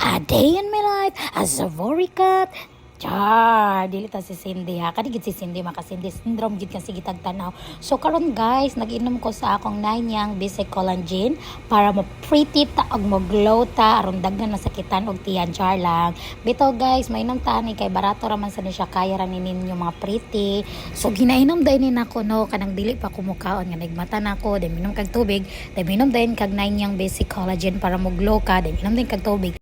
A day in my life as a Voricat. Char, dili ta si Cindy ha. Kani gid si Cindy maka-Cindy syndrome gid kasi gitag tanaw. So karon guys, nag-inom ko sa akong nanyang basic collagen para mo pretty ta og mo glow ta aron daghan masakitan og tiyan char lang. Bitaw guys, mainom ta ni kay barato ra man sa ni siya kaya ra ninyo mga pretty. So ginainom dai ni nako no kanang dili pa kumukaon nga nagmata nako, dai minom kag tubig, dai minom din kag nanyang basic collagen para mo glow ka, dai minom din kag tubig.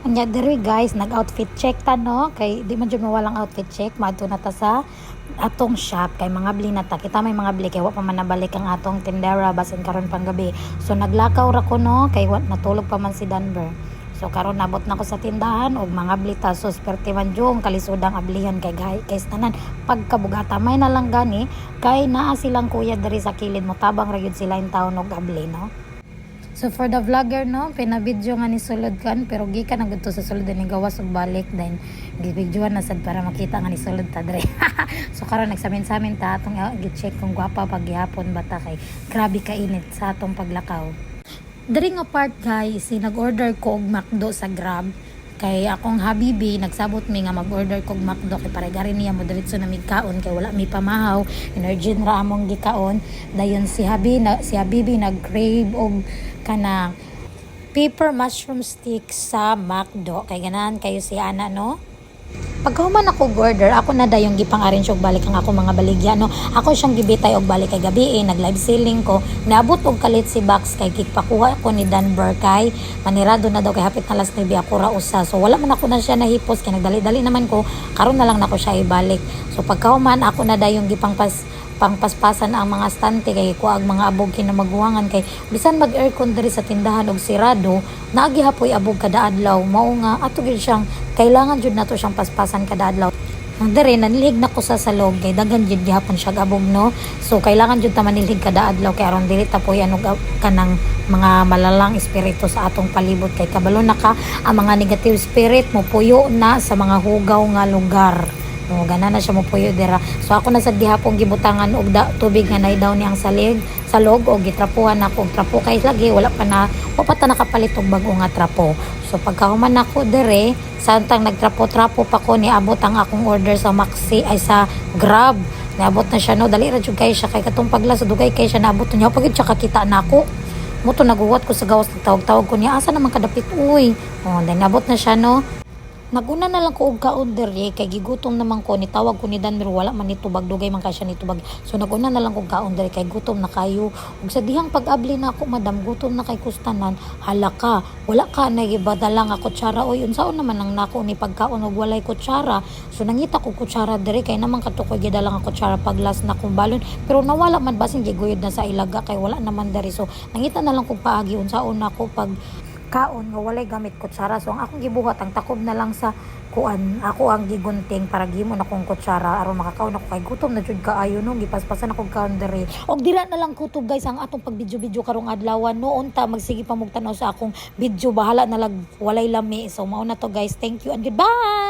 Anya diri guys, nag-outfit check ta no, kay di man jud mawalang outfit check, madto na ta sa atong shop kay mga bli na ta. Kita may mga bli kay wa pa man nabalik ang atong tindera basin karon pang gabi. So naglakaw ra ko no, kay natulog pa man si Denver. So karon nabot na ko sa tindahan og mga bli ta, so sperte man jung kalisudang ablihan kay tanan pagkabugata may na lang gani kay naa silang kuya diri sa kilid mo tabang ra gyud sila in taon og abli no. So for the vlogger no, pinabidyo nga ni sulod kan pero gikan ang gudto sa sulod ni gawas og balik then gibidyoan na sad para makita nga ni sulod ta dre. So karon nagsamin-samin ta atong gi-check kung gwapa pag gihapon bata kay grabe ka init sa atong paglakaw. Diri nga part guys, nag-order ko og McDo sa Grab. Kay akong habibi nagsabot mi nga mag-order kog McDo kay para gari niya mo diretso na migkaon kay wala mi pamahaw, energy ra among gikaon. Dayon si habibi nag-crave og kanang pepper mushroom stick sa McDo kay ganahan kayo si ana no. Pagkahuman ako order, ako na dayong gipang-arrange og balik ang ako mga baligya no. Ako siyang gibitay og balik kay gabi nag live selling ko. Naabot og kalit si box kay kikpakuha ko ni Denver kay manirado na daw kay hapit na last 9 ako ra usa. So wala man ako na siya nahipos kay nagdali-dali naman ko. Karon na lang nako siya ibalik. So pagkahuman ako na dayong pangpaspasan ang mga stante kay kuag mga abog kinamaguwangan kay bisan mag aircon diri sa tindahan og sirado nagihapoy abog kada adlaw mao nga ato gyud siyang kailangan jud nato siyang paspasan kada adlaw. Diri nanilhig na ko sa salog kay daghan jud gihapon siya abog no. So kailangan jud ta manilhig kada adlaw kay aron dili ta puyan og kanang mga malalang espiritu sa atong palibot kay kabalo na ka ang mga negative spirit mo puyo na sa mga hugaw nga lugar. No, gana na siya mo puyo dira. So ako na sa gihapon gibutangan og tubig nga nay daw ni ang salog og gitrapuhan ako og trapo kay lagi wala pa ta nakapalit og bag-o nga trapo. So pagkahuman nako dire, santang nagtrapo-trapo pa ko niabot ang akong order sa Maxi ay sa Grab. Niabot na siya no, dali ra jud kay siya kay katong paglas dugay kay siya naabot niya pagid siya kakita nako. Muto naguwat ko sa gawas tawag ko niya asa naman kadapit uy. Oh, then nabot na siya no. Naguna na lang ko og ka-order kay gigutom naman ko ni tawag ko ni Danmer wala man nitubag dugay man ka siya nitubag. So naguna na lang ko ka-order kay gutom na kayo. Ug sa dihang pag-abli na ako madam gutom na kay kustanan halaka wala ka nagibadala nga kutsara oy unsaon naman ang nako ni pagkaon og walay kutsara. So nangita ko kutsara diri kay naman katukoy gidala nga kutsara paglas na kong balon pero nawala man basin giguyod na sa ilaga kay wala naman diri. So nangita na lang ko paagi unsaon nako pag kaon nga walay gamit kutsara. So ang akong gibuhat ang takob na lang sa kuan ako ang gigunting para gimon akong kutsara aron makakaon ako kay gutom na jud kaayo no gipaspasan ako kaon diri og dira na lang kutob guys ang atong pagbidyo-bidyo karong adlaw noon ta magsige pa mog tanaw sa akong video bahala na lag walay lami. So mao na to guys, thank you and goodbye.